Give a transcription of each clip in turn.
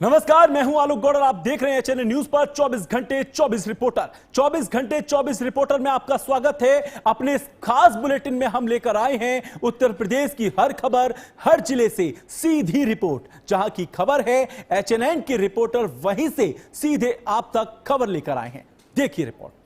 नमस्कार, मैं हूं आलोक गौड़ और आप देख रहे हैं चैनल न्यूज पर 24 घंटे 24 रिपोर्टर। 24 घंटे 24 रिपोर्टर में आपका स्वागत है। अपने इस खास बुलेटिन में हम लेकर आए हैं उत्तर प्रदेश की हर खबर, हर जिले से सीधी रिपोर्ट। जहां की खबर है HNN के रिपोर्टर वहीं से सीधे आप तक खबर लेकर आए हैं। देखिए रिपोर्ट।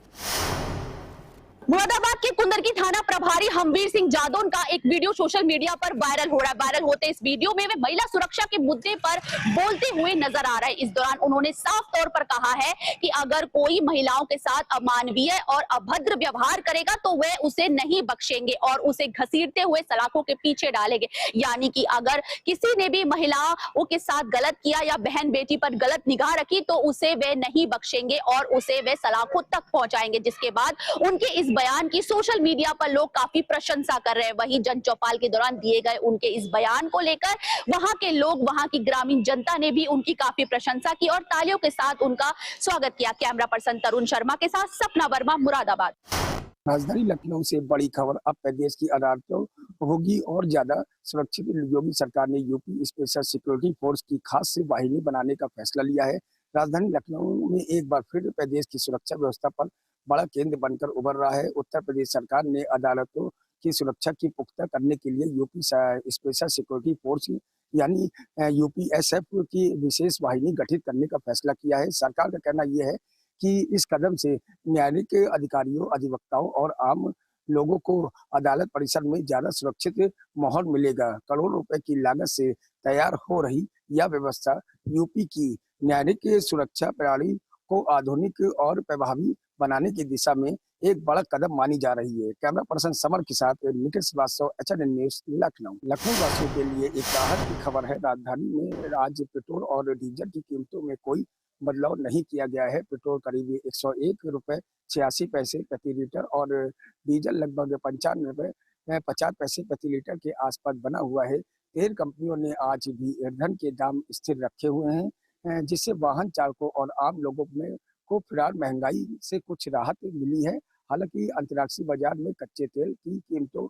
मुरादाबाद के कुंदरकी थाना प्रभारी हमवीर सिंह जादौन का एक वीडियो सोशल मीडिया पर वायरल हो रहा है। वायरल होते इस वीडियो में वे महिला सुरक्षा के मुद्दे पर बोलते हुए नजर आ रहे हैं। इस दौरान उन्होंने साफ तौर पर कहा है कि अगर कोई महिलाओं के साथ अमानवीय और अभद्र व्यवहार करेगा तो वे उसे नहीं बख्शेंगे और उसे घसीटते हुए सलाखों के पीछे डालेंगे। यानी कि अगर किसी ने भी महिलाओं के साथ गलत किया या बहन बेटी पर गलत निगाह रखी तो उसे वे नहीं बख्शेंगे और उसे वे सलाखों तक पहुंचाएंगे। जिसके बाद उनके इस बयान की सोशल मीडिया पर लोग काफी प्रशंसा कर रहे हैं। वहीं जन चौपाल के दौरान दिए गए उनके इस बयान को लेकर वहां के लोग, वहां की ग्रामीण जनता ने भी उनकी काफी प्रशंसा की और तालियों के साथ उनका स्वागत किया। कैमरा पर्सन तरुण शर्मा के साथ सपना वर्मा, मुरादाबाद। राजधानी लखनऊ से बड़ी खबर। अब प्रदेश की अदालतों होगी और ज्यादा सुरक्षित। योगी सरकार ने यूपी स्पेशल सिक्योरिटी फोर्स की खास वाहिनी बनाने का फैसला लिया है। राजधानी लखनऊ में एक बार फिर प्रदेश की सुरक्षा व्यवस्था पर बड़ा केंद्र बनकर उभर रहा है। उत्तर प्रदेश सरकार ने अदालतों की सुरक्षा की पुख्ता करने के लिए यूपी स्पेशल सिक्योरिटी फोर्स यानी UPSF की विशेष वाहिनी गठित करने का फैसला किया है। सरकार का कहना यह है कि इस कदम से न्यायिक अधिकारियों, अधिवक्ताओं और आम लोगों को अदालत परिसर में ज्यादा सुरक्षित माहौल मिलेगा। करोड़ों रुपए की लागत से तैयार हो रही यह व्यवस्था यूपी की न्यायिक सुरक्षा प्रणाली को आधुनिक और प्रभावी बनाने की दिशा में एक बड़ा कदम मानी जा रही है। कैमरा पर्सन समर के साथ निखिल श्रीवास्तव, HNN न्यूज, लखनऊ। लखनऊ वासियों के लिए एक राहत की खबर है। राजधानी में आज पेट्रोल और डीजल की कीमतों में कोई बदलाव नहीं किया गया है। पेट्रोल करीब 101 रुपए 86 पैसे प्रति लीटर और डीजल लगभग 95 रुपए 50 पैसे प्रति लीटर के आसपास बना हुआ है। तेल कंपनियों ने आज भी ईंधन के दाम स्थिर रखे हुए हैं, जिससे वाहन चालकों और आम लोगों में को फिलहाल महंगाई से कुछ राहत मिली है। हालांकि अंतर्राष्ट्रीय बाजार में कच्चे तेल की कीमतों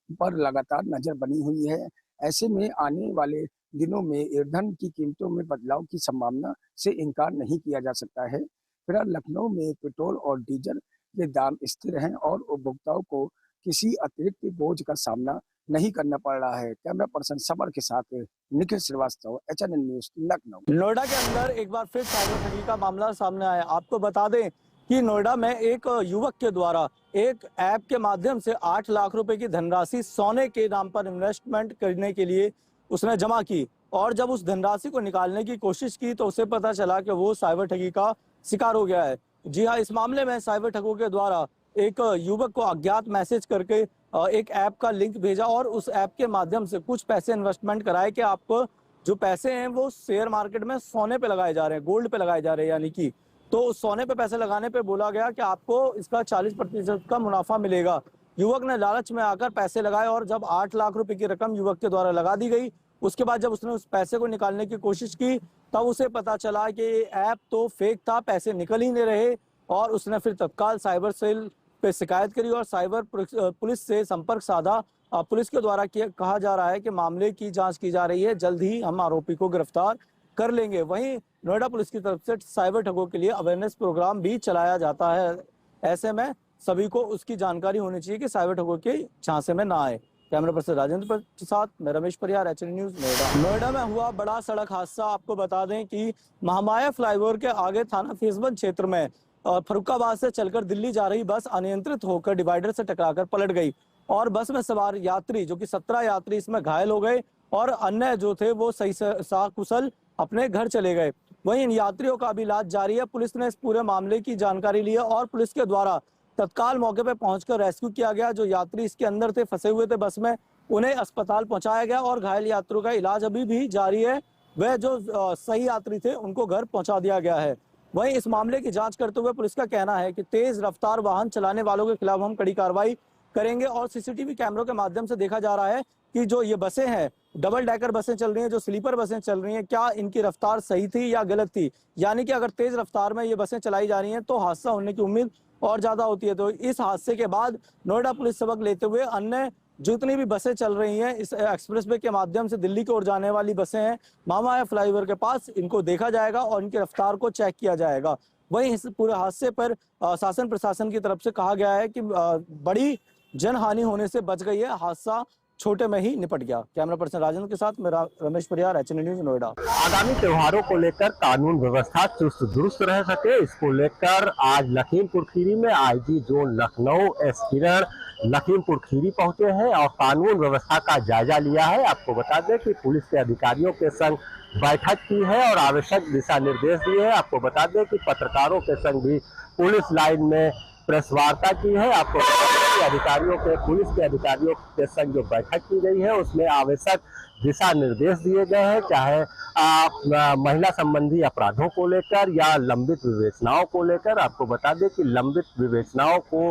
पर लगातार नजर बनी हुई है। ऐसे में आने वाले दिनों में ईंधन की कीमतों में बदलाव की संभावना से इनकार नहीं किया जा सकता है। फिलहाल लखनऊ में पेट्रोल और डीजल के दाम स्थिर हैं और उपभोक्ताओं को किसी अतिरिक्त बोझ का सामना नहीं करना पड़ रहा है। कैमरा पर्सन समर के साथ निखिल श्रीवास्तव, HNN न्यूज, लखनऊ। नोएडा के अंदर एक बार फिर साइबर ठगी का मामला सामने आया। आपको बता दें कि नोएडा में एक युवक के द्वारा एक ऐप के माध्यम से 8 लाख रुपए की धनराशि सोने के नाम पर इन्वेस्टमेंट करने के लिए उसने जमा की और जब उस धनराशि को निकालने की कोशिश की तो उसे पता चला कि वो साइबर ठगी का शिकार हो गया है। जी हाँ, इस मामले में साइबर ठगों के द्वारा एक युवक को अज्ञात मैसेज करके एक ऐप का लिंक भेजा और उस ऐप के माध्यम से कुछ पैसे इन्वेस्टमेंट कराए कि आपको जो पैसे हैं वो शेयर मार्केट में सोने पे लगाए जा रहे हैं, गोल्ड पे लगाए जा रहे हैं। यानी कि तो सोने पे पैसे लगाने पे बोला गया कि आपको इसका 40% का मुनाफा मिलेगा। युवक ने लालच में आकर पैसे लगाए और जब 8 लाख रुपए की रकम युवक के द्वारा लगा दी गई, उसके बाद जब उसने उस पैसे को निकालने की कोशिश की तब उसे पता चला कि ऐप तो फेक था, पैसे निकल ही नहीं रहे और उसने फिर तत्काल साइबर सेल पे शिकायत करी और साइबर पुलिस से संपर्क साधा। पुलिस के द्वारा कहा जा रहा है कि मामले की जांच की जा रही है, जल्द ही हम आरोपी को गिरफ्तार कर लेंगे। वहीं नोएडा पुलिस की तरफ से साइबर ठगों के लिए अवेयरनेस प्रोग्राम भी चलाया जाता है। ऐसे में सभी को उसकी जानकारी होनी चाहिए कि साइबर ठगों के झांसे में ना आए। कैमरा पर्सन राजेंद्र के साथ मैं रमेश परिहार, HNN न्यूज, नोएडा। नोएडा में हुआ बड़ा सड़क हादसा। आपको बता दें कि महामाया फ्लाईओवर के आगे थाना फेसबंद क्षेत्र में फरुखाबाद से चलकर दिल्ली जा रही बस अनियंत्रित होकर डिवाइडर से टकराकर पलट गई और बस में सवार यात्री जो कि 17 यात्री इसमें घायल हो गए और अन्य जो थे वो सही सकुशल अपने घर चले गए। वहीं इन यात्रियों का भी इलाज जारी है। पुलिस ने इस पूरे मामले की जानकारी ली है और पुलिस के द्वारा तत्काल मौके पर पहुंचकर रेस्क्यू किया गया। जो यात्री इसके अंदर थे, फंसे हुए थे बस में, उन्हें अस्पताल पहुंचाया गया और घायल यात्रियों का इलाज अभी भी जारी है। वह जो सही यात्री थे उनको घर पहुंचा दिया गया है। वहीं इस मामले की जांच करते हुए पुलिस का कहना है कि तेज रफ्तार वाहन चलाने वालों के खिलाफ हम कड़ी कार्रवाई करेंगे और सीसीटीवी कैमरों के माध्यम से देखा जा रहा है कि जो ये बसें हैं, डबल डेकर बसें चल रही हैं, जो स्लीपर बसें चल रही हैं, क्या इनकी रफ्तार सही थी या गलत थी। यानी कि अगर तेज रफ्तार में ये बसें चलाई जा रही हैं तो हादसा होने की उम्मीद और ज्यादा होती है। तो इस हादसे के बाद नोएडा पुलिस सबक लेते हुए अन्य जितनी भी बसें चल रही हैं इस एक्सप्रेसवे के माध्यम से दिल्ली की ओर जाने वाली बसें हैं, मामाया फ्लाईओवर के पास इनको देखा जाएगा और इनकी रफ्तार को चेक किया जाएगा। वहीं इस पूरे हादसे पर शासन प्रशासन की तरफ से कहा गया है कि बड़ी जनहानि होने से बच गई है, हादसा छोटे में ही निपट गया। कैमरा पर्सन राजेंद्र के साथ मेरा रमेश परियार, HN न्यूज, नोएडा। आगामी त्योहारों को लेकर कानून व्यवस्था चुस्त दुरुस्त रह सके, इसको लेकर आज लखीमपुर खीरी में IG जोन लखनऊ S किरण लखीमपुर खीरी पहुंचे हैं और कानून व्यवस्था का जायजा लिया है। आपको बता दें कि पुलिस के अधिकारियों के संग बैठक की है और आवश्यक दिशा निर्देश दिए हैं। आपको बता दें कि पत्रकारों के संग भी पुलिस लाइन में प्रेस वार्ता की है। आपको पुलिस के अधिकारियों के संग जो बैठक की गई है उसमें आवश्यक दिशा निर्देश दिए गए हैं, चाहे महिला संबंधी अपराधों को लेकर या लंबित विवेचनाओं को लेकर। आपको बता दें कि लंबित विवेचनाओं को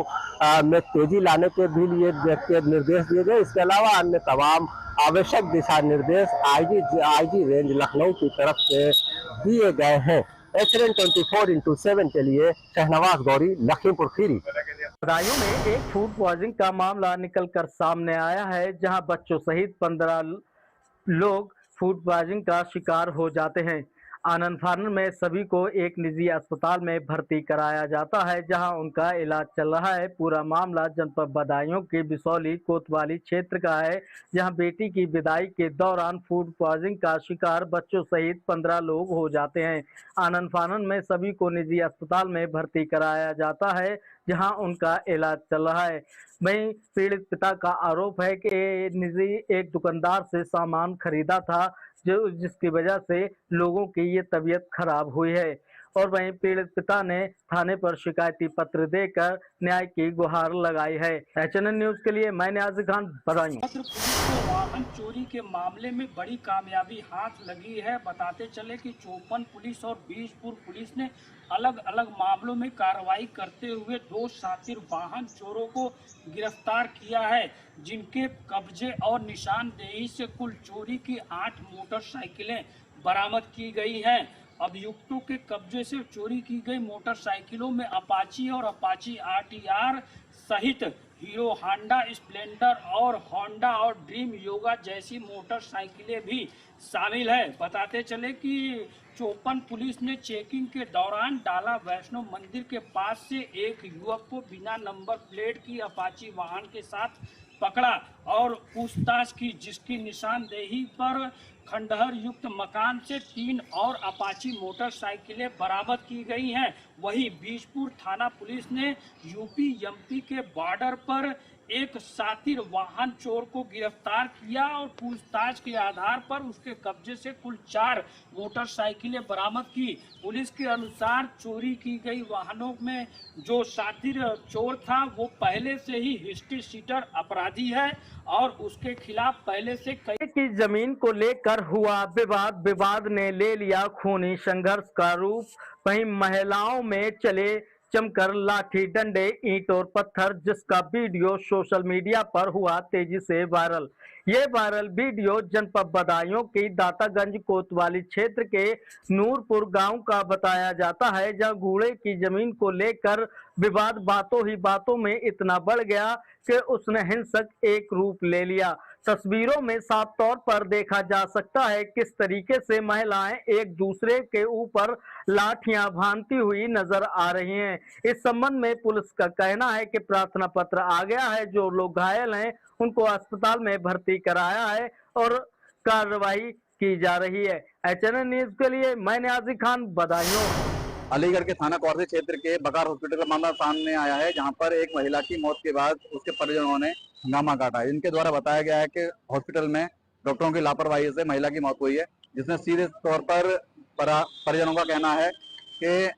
में तेजी लाने के भी लिए निर्देश दिए गए। इसके अलावा अन्य तमाम आवश्यक दिशा निर्देश IG रेंज लखनऊ की तरफ से दिए गए हैं। HN 24x7 के लिए शहनवाज गौरी, लखीमपुर खीरी। बदायूं में एक फूड पॉइजनिंग का मामला निकलकर सामने आया है, जहां बच्चों सहित 15 लोग फूड पॉइजनिंग का शिकार हो जाते हैं। आनंद फानन में सभी को एक निजी अस्पताल में भर्ती कराया जाता है, जहां उनका इलाज चल रहा है। पूरा मामला जनपद बदायूं के बिसौली कोतवाली क्षेत्र का है, जहां बेटी की विदाई के दौरान फूड पॉइजनिंग का शिकार बच्चों सहित 15 लोग हो जाते हैं। आनंद फानन में सभी को निजी अस्पताल में भर्ती कराया जाता है, जहां उनका इलाज चल रहा है। वहीं पीड़ित पिता का आरोप है कि निजी एक दुकानदार से सामान खरीदा था, जिसकी वजह से लोगों की ये तबीयत खराब हुई है। और वहीं पीड़ित पिता ने थाने पर शिकायती पत्र देकर न्याय की गुहार लगाई है। HN न्यूज के लिए मैं न्याजी खान, बदायूं। पुलिस को वाहन चोरी के मामले में बड़ी कामयाबी हाथ लगी है। बताते चले कि चौपन पुलिस और बीजपुर पुलिस ने अलग अलग मामलों में कार्रवाई करते हुए 2 शातिर वाहन चोरों को गिरफ्तार किया है, जिनके कब्जे और निशानदेही से कुल चोरी की 8 मोटरसाइकिलें बरामद की गई हैं। अभियुक्तों के कब्जे से चोरी की गई मोटरसाइकिलों में अपाची और अपाची RTR सहित हीरो होंडा स्प्लेंडर और होंडा और ड्रीम योगा जैसी मोटरसाइकिलें भी शामिल है। बताते चले कि चौपन पुलिस ने चेकिंग के दौरान डाला वैष्णो मंदिर के पास से एक युवक को बिना नंबर प्लेट की अपाची वाहन के साथ पकड़ा और पूछताछ की, जिसकी निशानदेही पर खंडहर युक्त मकान से 3 और अपाची मोटरसाइकिलें बरामद की गई हैं। वहीं बीजपुर थाना पुलिस ने यूपी MP के बॉर्डर पर एक शातिर वाहन चोर को गिरफ्तार किया और पूछताछ के आधार पर उसके कब्जे से कुल 4 मोटरसाइकिलें बरामद की। पुलिस के अनुसार चोरी की गई वाहनों में जो शातिर चोर था वो पहले से ही हिस्ट्री शीटर अपराधी है और उसके खिलाफ पहले से कई की जमीन को लेकर हुआ विवाद ने ले लिया खूनी संघर्ष का रूप। वहीं महिलाओं में चले जमकर लाठी डंडे ईंट और पत्थर, जिसका वीडियो सोशल मीडिया पर हुआ तेजी से वायरल। ये वायरल वीडियो जनपद बदायूं की दातागंज कोतवाली क्षेत्र के नूरपुर गांव का बताया जाता है, जहां गूड़े की जमीन को लेकर विवाद बातों ही बातों में इतना बढ़ गया कि उसने हिंसक एक रूप ले लिया। तस्वीरों में साफ तौर पर देखा जा सकता है किस तरीके से महिलाएं एक दूसरे के ऊपर लाठियां भानती हुई नजर आ रही हैं। इस संबंध में पुलिस का कहना है कि प्रार्थना पत्र आ गया है, जो लोग घायल हैं उनको अस्पताल में भर्ती कराया है और कार्रवाई की जा रही है। HN न्यूज के लिए मैं न्याजी खान, बदायूं। अलीगढ़ के थाना कौरसी क्षेत्र के बकार हॉस्पिटल का मामला सामने आया है, जहां पर एक महिला की मौत के बाद उसके परिजनों ने हंगामा काटा है। इनके द्वारा बताया गया है कि हॉस्पिटल में डॉक्टरों की लापरवाही से महिला की मौत हुई है, जिसमें सीधे तौर पर परिजनों का कहना है कि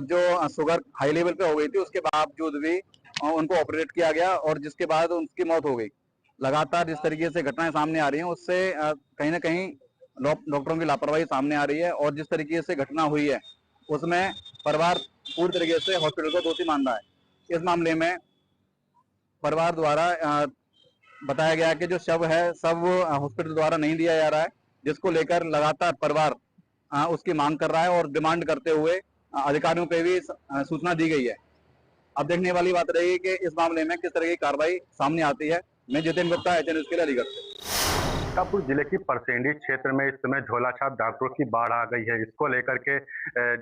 जो शुगर हाई लेवल पे हो गई थी उसके बावजूद भी उनको ऑपरेट किया गया और जिसके बाद उनकी मौत हो गई। लगातार जिस तरीके से घटनाएं सामने आ रही हैं उससे कहीं ना कहीं डॉक्टरों की लापरवाही सामने आ रही है और जिस तरीके से घटना हुई है उसमें परिवार पूरी तरीके से हॉस्पिटल को दोषी मान रहा है। इस मामले में परिवार द्वारा बताया गया कि जो शव है सब हॉस्पिटल द्वारा नहीं दिया जा रहा है, जिसको लेकर लगातार परिवार उसकी मांग कर रहा है और डिमांड करते हुए अधिकारियों पे भी सूचना दी गई है। अब देखने वाली बात रहेगी कि इस मामले में किस तरह की कार्रवाई सामने आती है। मैं जितेन गुप्ता, एचएन न्यूज़ के लिए अलीगढ़ से। सीतापुर जिले की परसेंडी क्षेत्र में इस समय झोलाछाप डॉक्टरों की बाढ़ आ गई है। इसको लेकर के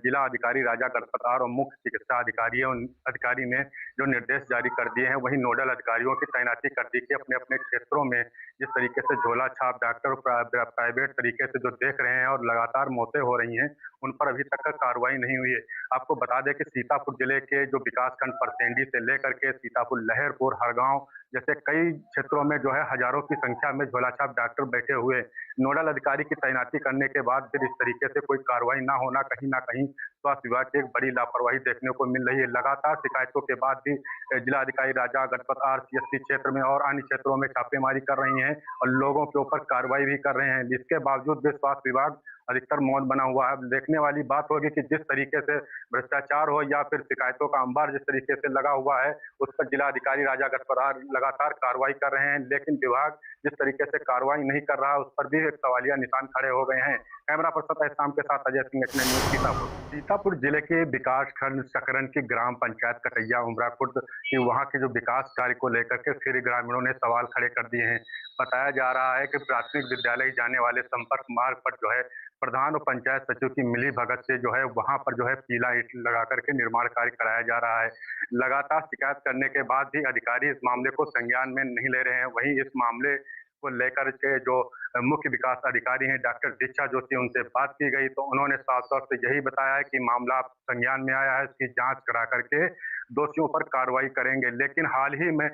जिला अधिकारी राजा गढ़पतार और मुख्य चिकित्सा अधिकारी ने जो निर्देश जारी कर दिए हैं, वहीं नोडल अधिकारियों की तैनाती कर दी कि अपने अपने क्षेत्रों में जिस तरीके से झोलाछाप डॉक्टर प्राइवेट तरीके से जो देख रहे हैं और लगातार मौतें हो रही हैं, उन पर अभी तक कार्रवाई नहीं हुई है। आपको बता दें कि सीतापुर जिले के जो विकासखंड परसेंडी से लेकर के सीतापुर, लहरपुर, हरगांव जैसे कई क्षेत्रों में जो है हजारों की संख्या में झोलाछाप डॉक्टर बैठे हुए। नोडल अधिकारी की तैनाती करने के बाद फिर इस तरीके से कोई कार्रवाई ना होना, कहीं ना कहीं स्वास्थ्य विभाग की एक बड़ी लापरवाही देखने को मिल रही है। लगातार शिकायतों के बाद भी जिला अधिकारी राजा गढ़पतार सीएससी क्षेत्र में और अन्य क्षेत्रों में छापेमारी कर रही हैं और लोगों के ऊपर कार्रवाई भी कर रहे हैं। इसके बावजूद भी स्वास्थ्य विभाग अधिकतर मौन बना हुआ है। देखने वाली बात होगी कि जिस तरीके से भ्रष्टाचार हो या फिर शिकायतों का अंबार जिस तरीके से लगा हुआ है, उस पर जिला अधिकारी राजा गढ़पतार लगातार कार्रवाई कर रहे हैं, लेकिन विभाग जिस तरीके से कार्रवाई नहीं कर रहा, उस पर भी एक सवालिया निशान खड़े हो गए हैं। कैमरा पर्सन एहसान के साथ अजय सिंह, एचएन न्यूज़, सीतापुर। सीतापुर जिले के विकासखंड सकरन की ग्राम पंचायत कटैया उमरा खुर्द की वहां के जो विकास कार्य को लेकर के फिर ग्रामीणों ने सवाल खड़े कर दिए हैं। बताया जा रहा है कि प्राथमिक विद्यालय जाने वाले संपर्क मार्ग पर जो है प्रधान और पंचायत सचिव की मिली भगत से जो है वहां पर जो है पीला ईंट लगा करके निर्माण कार्य कराया जा रहा है। लगातार शिकायत करने के बाद भी अधिकारी इस मामले को संज्ञान में नहीं ले रहे हैं। वहीं इस मामले को लेकर के जो मुख्य विकास अधिकारी हैं डॉक्टर दीक्षा जोशी, उनसे बात की गई तो उन्होंने साफ तौर से यही बताया है कि मामला संज्ञान में आया है, इसकी जांच करा करके दोषियों पर कार्रवाई करेंगे। लेकिन हाल ही में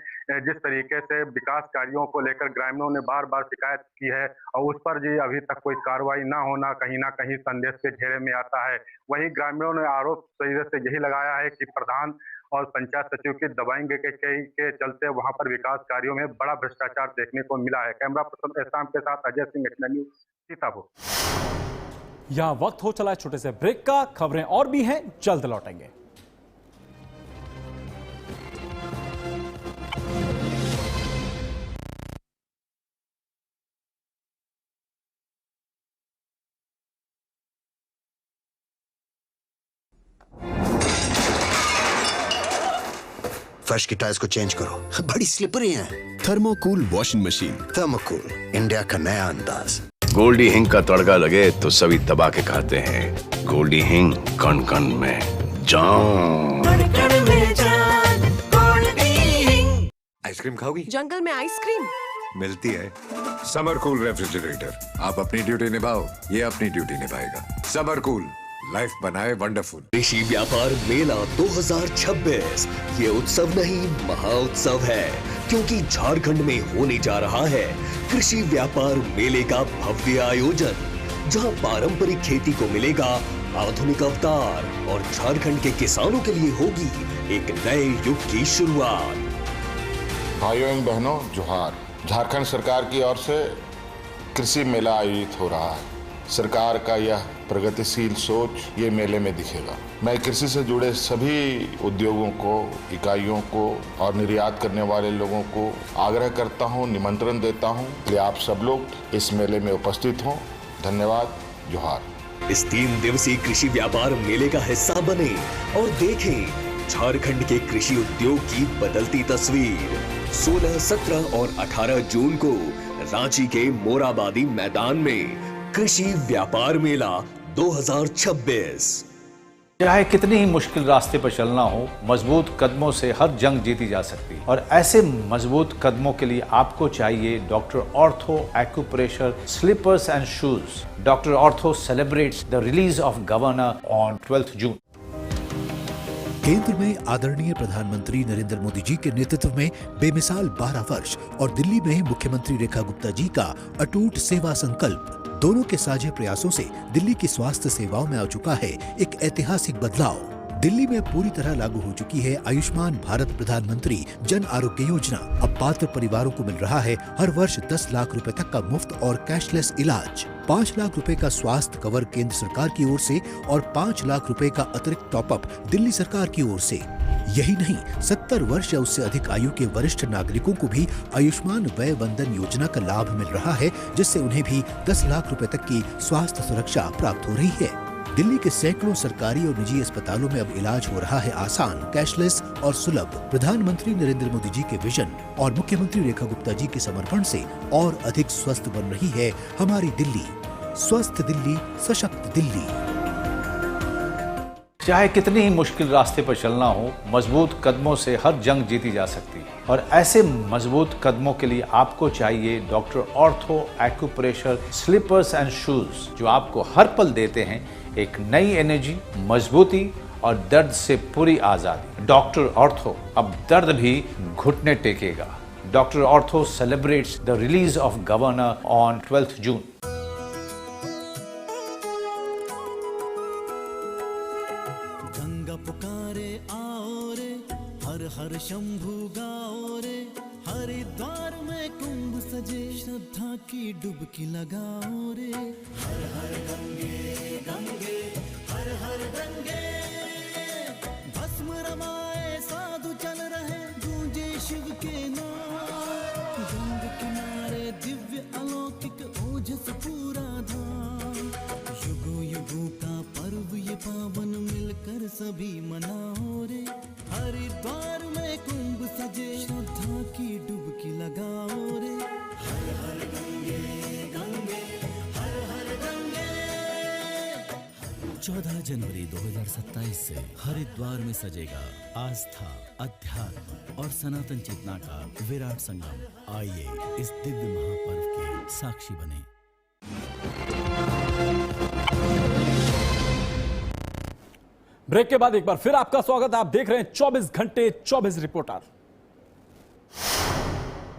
जिस तरीके से विकास कार्यों को लेकर ग्रामीणों ने बार बार शिकायत की है और उस पर जी अभी तक कोई कार्रवाई ना होना कहीं ना कहीं संदेश के घेरे में आता है। वहीं ग्रामीणों ने आरोप से यही लगाया है कि प्रधान और पंचायत सचिव की दबाएंगे के चलते वहां पर विकास कार्यों में बड़ा भ्रष्टाचार देखने को मिला है। कैमरा पर्सन एहसान के साथ अजय सिंह, एचएन न्यूज़, सीतापुर। यहां वक्त हो चला है छोटे से ब्रेक का, खबरें और भी हैं, जल्द लौटेंगे। फर्श की टाइल्स को चेंज करो, बड़ी स्लिपरी हैं। थर्मोकूल वॉशिंग मशीन। थर्मोकूल, इंडिया का नया अंदाज। गोल्डी हिंग का तड़का लगे तो सभी दबा के खाते हैं। गोल्डी हिंग, कण कण में जान। आइसक्रीम खाओगी? जंगल में आइसक्रीम मिलती है। समर कूल रेफ्रिजरेटर, आप अपनी ड्यूटी निभाओ, ये अपनी ड्यूटी निभाएगा। समर कूल, लाइफ बनाए वंडरफुल। कृषि व्यापार मेला 2026 ये उत्सव नहीं महाउत्सव है, क्योंकि झारखंड में होने जा रहा है कृषि व्यापार मेले का भव्य आयोजन, जहां पारंपरिक खेती को मिलेगा आधुनिक अवतार और झारखंड के किसानों के लिए होगी एक नए युग की शुरुआत। भाइयों एवं बहनों, जोहार। झारखंड सरकार की ओर से कृषि मेला आयोजित हो रहा है। सरकार का यह प्रगतिशील सोच ये मेले में दिखेगा। मैं कृषि से जुड़े सभी उद्योगों को, इकाइयों को और निर्यात करने वाले लोगों को आग्रह करता हूँ, निमंत्रण देता हूँ कि आप सब लोग इस मेले में उपस्थित हों। धन्यवाद, जोहार। इस 3 दिवसीय कृषि व्यापार मेले का हिस्सा बने और देखें झारखंड के कृषि उद्योग की बदलती तस्वीर। 16, 17 और 18 जून को रांची के मोराबादी मैदान में कृषि व्यापार मेला 2026। चाहे कितनी ही मुश्किल रास्ते पर चलना हो, मजबूत कदमों से हर जंग जीती जा सकती है। और ऐसे मजबूत कदमों के लिए आपको चाहिए doctor Ortho acupressure slippers and shoes. Doctor Ortho celebrates the release of governor on 12 June. केंद्र में आदरणीय प्रधानमंत्री नरेंद्र मोदी जी के नेतृत्व में बेमिसाल 12 वर्ष और दिल्ली में मुख्यमंत्री रेखा गुप्ता जी का अटूट सेवा संकल्प, दोनों के साझे प्रयासों से दिल्ली की स्वास्थ्य सेवाओं में आ चुका है एक ऐतिहासिक बदलाव। दिल्ली में पूरी तरह लागू हो चुकी है आयुष्मान भारत प्रधानमंत्री जन आरोग्य योजना। अब पात्र परिवारों को मिल रहा है हर वर्ष 10 लाख रुपए तक का मुफ्त और कैशलेस इलाज। 5 लाख रुपए का स्वास्थ्य कवर केंद्र सरकार की ओर से और 5 लाख रुपए का अतिरिक्त टॉपअप दिल्ली सरकार की ओर से। यही नहीं, 70 वर्ष या उससे अधिक आयु के वरिष्ठ नागरिकों को भी आयुष्मान वय वंदन योजना का लाभ मिल रहा है, जिससे उन्हें भी 10 लाख रुपए तक की स्वास्थ्य सुरक्षा प्राप्त हो रही है। दिल्ली के सैकड़ों सरकारी और निजी अस्पतालों में अब इलाज हो रहा है आसान, कैशलेस और सुलभ। प्रधानमंत्री नरेंद्र मोदी जी के विजन और मुख्यमंत्री रेखा गुप्ता जी के समर्पण से और अधिक स्वस्थ बन रही है हमारी दिल्ली। स्वस्थ दिल्ली, सशक्त दिल्ली। चाहे कितनी ही मुश्किल रास्ते पर चलना हो, मजबूत कदमों से हर जंग जीती जा सकती है। और ऐसे मजबूत कदमों के लिए आपको चाहिए doctor Ortho acupressure slippers and shoes, जो आपको हर पल देते हैं एक नई एनर्जी, मजबूती और दर्द से पूरी आजादी। डॉक्टर ऑर्थो, अब दर्द भी घुटने टेकेगा। Doctor Ortho celebrates the release of governor on 12th June। Ganga पुकारे आओ रे, हर हर शंभु गाओ रे, हरिद्वार में कुंभ सजे, श्रद्धा की डुबकी लगाओ रे। हर हर गंगे गंगे, हर हर गंगे, भस्म रमाए साधु चल रहे, गूंजे शिव के नाम। गंग किनारे दिव्य अलौकिक ओजस पूरा धाम, युगों युगों का पर्व ये पावन मिलकर सभी मनाओ रे। हरिद्वार में कुंभ सजे, श्रद्धा की डुबकी लगाओ रे। हर हर गंगे गंगे, हर हर गंगे। 14 जनवरी 2027 से हरिद्वार में सजेगा आस्था, अध्यात्म और सनातन चेतना का विराट संगम। आइए इस दिव्य महापर्व के साक्षी बने। ब्रेक के बाद एक बार फिर आपका स्वागत है। आप देख रहे हैं 24 घंटे 24 रिपोर्टर।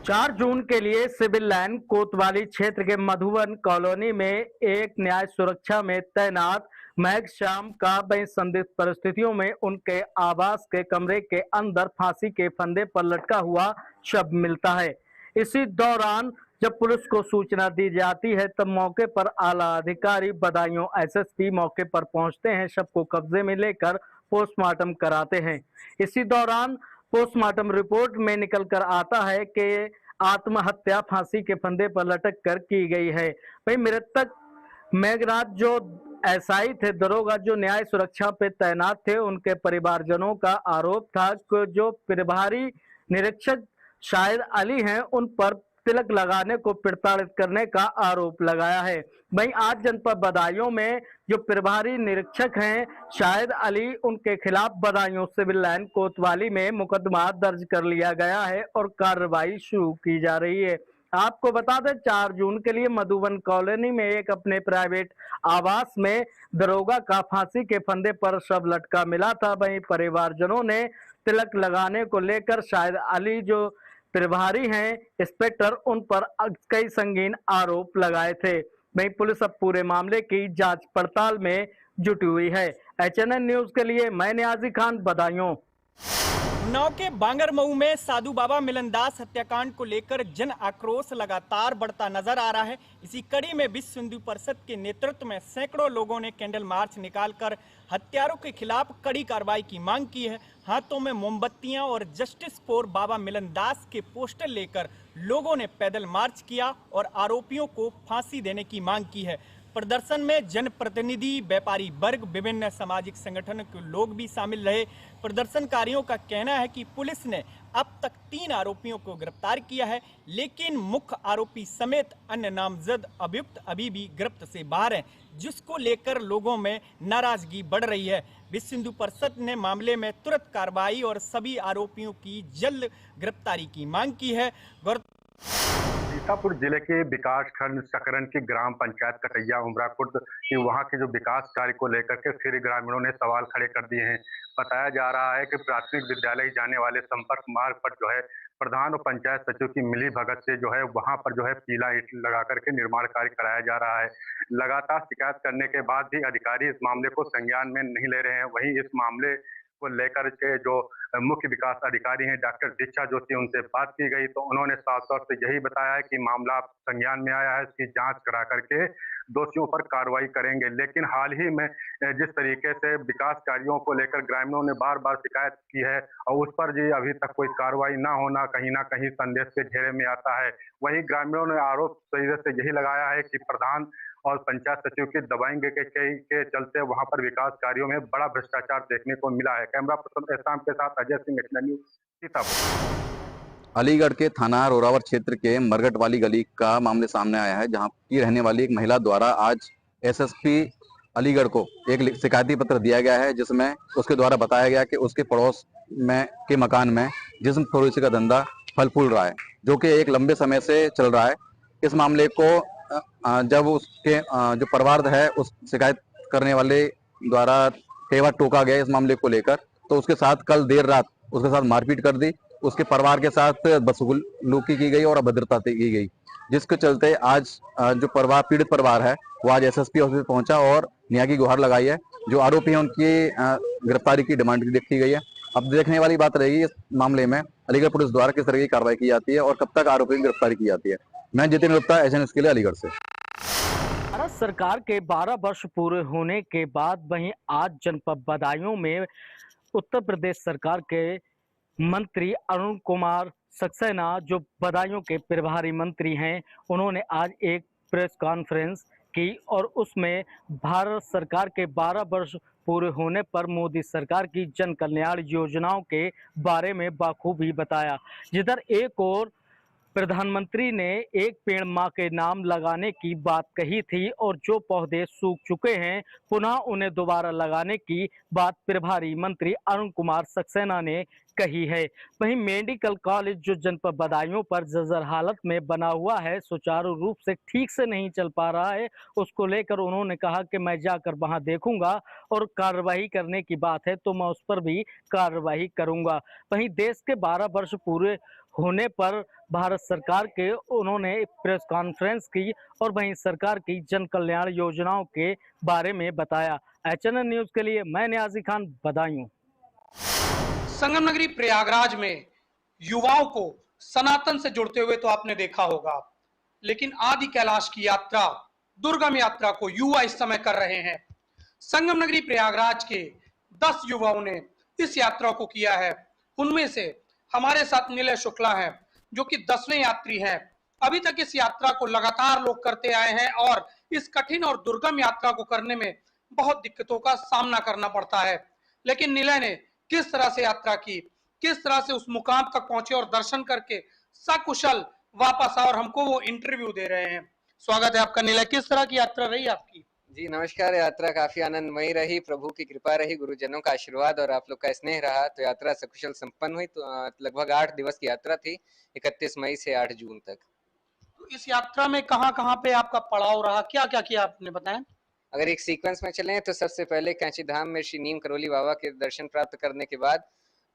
4 जून के लिए सिविल लाइन कोतवाली क्षेत्र के मधुबन कॉलोनी में एक न्याय सुरक्षा में तैनात महक श्याम का वही संदिग्ध परिस्थितियों में उनके आवास के कमरे के अंदर फांसी के फंदे पर लटका हुआ शव मिलता है। इसी दौरान जब पुलिस को सूचना दी जाती है तब मौके पर आला अधिकारी बदायूं एसएसपी मौके पर पहुंचते हैं, शव को कब्जे में लेकर पोस्टमार्टम कराते हैं। इसी दौरान पोस्टमार्टम रिपोर्ट में निकल कर आता है कि आत्महत्या फांसी के फंदे पर लटक कर की गई है। वही मृतक मेघनाथ जो एसआई थे, दरोगा जो न्याय सुरक्षा पे तैनात थे, उनके परिवारजनों का आरोप था कि जो प्रभारी निरीक्षक शाहिद अली हैं उन पर तिलक लगाने को प्रताड़ित करने का आरोप लगाया है। वहीं आज जनपद बदायूं में जो प्रभारी निरीक्षक हैं शाहिद अली, उनके खिलाफ बदायूं सिविल लाइन कोतवाली में मुकदमा दर्ज कर लिया गया है और कार्रवाई शुरू की जा रही है। आपको बता दें 4 जून के लिए मधुबन कॉलोनी में एक अपने प्राइवेट आवास में दरोगा का फांसी के फंदे पर शव लटका मिला था। वहीं परिवारजनों ने तिलक लगाने को लेकर शाहिद अली जो प्रभारी हैं इंस्पेक्टर, उन पर कई संगीन आरोप लगाए थे। वहीं पुलिस अब पूरे मामले की जांच पड़ताल में जुटी हुई है। HNN न्यूज के लिए मैं नियाजी खान, बदायूं। उन्नाव के बांगरमऊ में साधु बाबा मिलनदास हत्याकांड को लेकर जन आक्रोश लगातार बढ़ता नजर आ रहा है। इसी कड़ी में विश्व हिंदू परिषद के नेतृत्व में सैकड़ों लोगों ने कैंडल मार्च निकालकर हत्यारों के खिलाफ कड़ी कार्रवाई की मांग की है। हाथों में मोमबत्तियां और जस्टिस फॉर बाबा मिलनदास के पोस्टर लेकर लोगों ने पैदल मार्च किया और आरोपियों को फांसी देने की मांग की है। प्रदर्शन में जनप्रतिनिधि, व्यापारी वर्ग, विभिन्न सामाजिक संगठन के लोग भी शामिल रहे। प्रदर्शनकारियों का कहना है कि पुलिस ने अब तक 3 आरोपियों को गिरफ्तार किया है, लेकिन मुख्य आरोपी समेत अन्य नामजद अभियुक्त अभी भी गिरफ्त से बाहर हैं, जिसको लेकर लोगों में नाराजगी बढ़ रही है। विश्व हिंदू परिषद ने मामले में तुरंत कार्रवाई और सभी आरोपियों की जल्द गिरफ्तारी की मांग की है। सीतापुर जिले के विकास खंड सकरन की ग्राम पंचायत कटैया उमराकुट की वहां के जो विकास कार्य को लेकर के फिर ग्रामीणों ने सवाल खड़े कर दिए हैं। बताया जा रहा है कि प्राथमिक विद्यालय जाने वाले संपर्क मार्ग पर जो है प्रधान और पंचायत सचिव की मिली भगत से जो है वहां पर जो है पीला ईंट लगा करके निर्माण कार्य कराया जा रहा है। लगातार शिकायत करने के बाद भी अधिकारी इस मामले को संज्ञान में नहीं ले रहे हैं। वहीं इस मामले को लेकर के जो मुख्य विकास अधिकारी हैं डॉक्टर दीक्षा जोशी, उनसे बात की गई तो उन्होंने साफ तौर से यही बताया है कि मामला संज्ञान में आया है, इसकी जांच करा करके दोषियों पर कार्रवाई करेंगे। लेकिन हाल ही में जिस तरीके से विकास कार्यों को लेकर ग्रामीणों ने बार बार शिकायत की है और उस पर जी अभी तक कोई कार्रवाई ना होना कहीं ना कहीं संदेश के घेरे में आता है। वहीं ग्रामीणों ने आरोप सीधे से यही लगाया है कि प्रधान और पंचायत सचिव की दबाएंगे के चलते वहां पर विकास कार्यों में बड़ा भ्रष्टाचार देखने को मिला है। कैमरा पर्सन एहसान के साथ अजय सिंह, एचएनएन न्यूज़, सीतापुर। अलीगढ़ के थाना रोरावर क्षेत्र के मरगट वाली गली का मामले सामने आया है, जहां की रहने वाली एक महिला द्वारा आज एसएसपी अलीगढ़ को एक शिकायती पत्र दिया गया है, जिसमें उसके द्वारा बताया गया कि उसके पड़ोस में के मकान में जिस्म फरोशी का धंधा फल फूल रहा है, जो कि एक लंबे समय से चल रहा है। इस मामले को जब उसके जो परिवार है उस शिकायत करने वाले द्वारा कई बार टोका गया इस मामले को लेकर, तो उसके साथ कल देर रात उसके साथ मारपीट कर दी, उसके परिवार के साथ बदसलूकी की गई और अभद्रता की गई, जिसके चलते आज जो परिवार पीड़ित परिवार है वो आज एसएसपी ऑफिस पहुंचा और न्याय की गुहार लगाई है। जो आरोपी हैं उनकी गिरफ्तारी की डिमांड की गई है। अब देखने वाली बात रहेगी इस मामले में अलीगढ़ पुलिस द्वारा किस तरह की कार्रवाई की जाती है और कब तक आरोपी की गिरफ्तारी की जाती है। मैं जितेंद्र गुप्ता, एचएन न्यूज़ के लिए अलीगढ़ से। भारत सरकार के 12 वर्ष पूरे होने के बाद वहीं आज जनपद बदायूं में उत्तर प्रदेश सरकार के मंत्री अरुण कुमार सक्सेना, जो बदायूं के प्रभारी मंत्री हैं, उन्होंने आज एक प्रेस कॉन्फ्रेंस की और उसमें भारत सरकार के 12 वर्ष पूरे होने पर मोदी सरकार की जन कल्याण योजनाओं के बारे में बाखूबी बताया। जिधर एक और प्रधानमंत्री ने एक पेड़ मां के नाम लगाने की बात कही थी और जो पौधे सूख चुके हैं पुनः उन्हें दोबारा लगाने की बात प्रभारी मंत्री अरुण कुमार सक्सेना ने कही है। वहीं मेडिकल कॉलेज जो जनपद बदायूं पर जर्जर हालत में बना हुआ है, सुचारू रूप से ठीक से नहीं चल पा रहा है, उसको लेकर उन्होंने कहा कि मैं जाकर वहां देखूंगा और कार्रवाई करने की बात है तो मैं उस पर भी कार्रवाई करूंगा। वहीं देश के 12 वर्ष पूरे होने पर भारत सरकार के उन्होंने प्रेस कॉन्फ्रेंस की और वहीं सरकार की जन कल्याण योजनाओं के बारे में बताया। एचएनएन न्यूज़ के लिए मैं नियाजी खान, बदायूं। संगम नगरी प्रयागराज में युवाओं को सनातन से जुड़ते हुए तो आपने देखा होगा, लेकिन आदि कैलाश की यात्रा, दुर्गम यात्रा को युवा इस समय कर रहे हैं। संगम नगरी प्रयागराज के 10 युवाओं ने इस यात्रा को किया है। उनमें से हमारे साथ निलय शुक्ला हैं, जो कि 10वें यात्री हैं। अभी तक इस यात्रा को लगातार लोग करते आए हैं और इस कठिन और दुर्गम यात्रा को करने में बहुत दिक्कतों का सामना करना पड़ता है, लेकिन निलय ने किस तरह से यात्रा की, किस तरह से उस मुकाम तक पहुंचे और दर्शन करके सकुशल वापस आए और हमको वो इंटरव्यू दे रहे हैं। स्वागत है आपका निलय, किस तरह की यात्रा रही आपकी? जी नमस्कार। यात्रा काफी आनंदमयी रही, प्रभु की कृपा रही, गुरुजनों का आशीर्वाद और आप लोग का स्नेह रहा, तो यात्रा सकुशल संपन्न हुई। तो लगभग 8 दिवस की यात्रा थी, 31 मई से 8 जून तक। तो इस यात्रा में कहाँ पे आपका पड़ाव रहा, क्या क्या किया आपने बताएं? अगर एक सीक्वेंस में चलें तो सबसे पहले कैंची धाम में श्री नीम करोली बाबा के दर्शन प्राप्त करने के बाद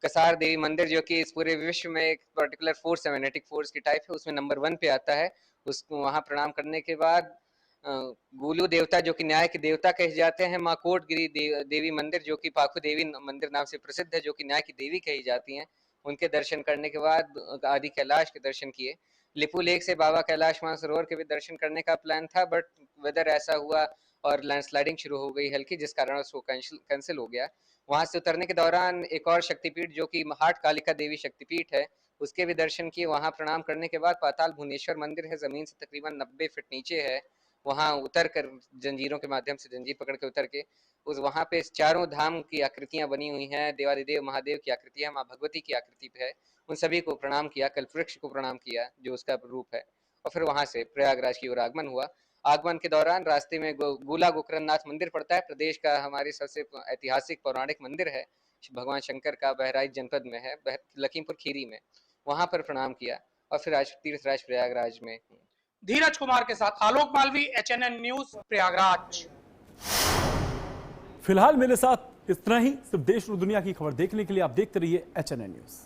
कसार देवी मंदिर, जो कि इस पूरे विश्व में एक पर्टिकुलर फोर्स है, मैग्नेटिक फोर्स की टाइप है, उसमें नंबर 1 पे आता है, उसको वहां प्रणाम करने के बाद गुलू देवता, जो कि न्याय के देवता कहे जाते हैं, माँ कोटगिरी देवी मंदिर, जो कि पाखु देवी मंदिर नाम से प्रसिद्ध है, जो कि न्याय की देवी कही जाती हैं, उनके दर्शन करने के बाद आदि कैलाश के दर्शन किए। लिपू लेक से बाबा कैलाश मानसरोवर के भी दर्शन करने का प्लान था, बट वेदर ऐसा हुआ और लैंडस्लाइडिंग शुरू हो गई हल्की, जिस कारण उसको कैंसिल हो गया। वहां से उतरने के दौरान एक और शक्तिपीठ, जो कि हाट कालिका देवी शक्तिपीठ है, उसके भी दर्शन किए। वहां प्रणाम करने के बाद पाताल भुवनेश्वर मंदिर है, जमीन से तकरीबन 90 फीट नीचे है, वहां उतर कर जंजीरों के माध्यम से जंजीर पकड़ के उतर के उस वहां पे चारों धाम की आकृतियां बनी हुई हैं, देवादिदेव महादेव की आकृति है, माँ भगवती की आकृति है, उन सभी को प्रणाम किया, कल्पवृक्ष को प्रणाम किया जो उसका रूप है, और फिर वहां से प्रयागराज की ओर आगमन हुआ। आगमन के दौरान रास्ते में गोला गोकर्णनाथ मंदिर पड़ता है, प्रदेश का हमारी सबसे ऐतिहासिक पौराणिक मंदिर है, भगवान शंकर का, बहराइच जनपद में है, लखीमपुर खीरी में, वहां पर प्रणाम किया और फिर आज तीर्थराज प्रयागराज में। धीरज कुमार के साथ आलोक मालवी, एचएनएन न्यूज़, प्रयागराज। फिलहाल मेरे साथ इतना ही। सिर्फ देश और दुनिया की खबर देखने के लिए आप देखते रहिए एचएनएन न्यूज़।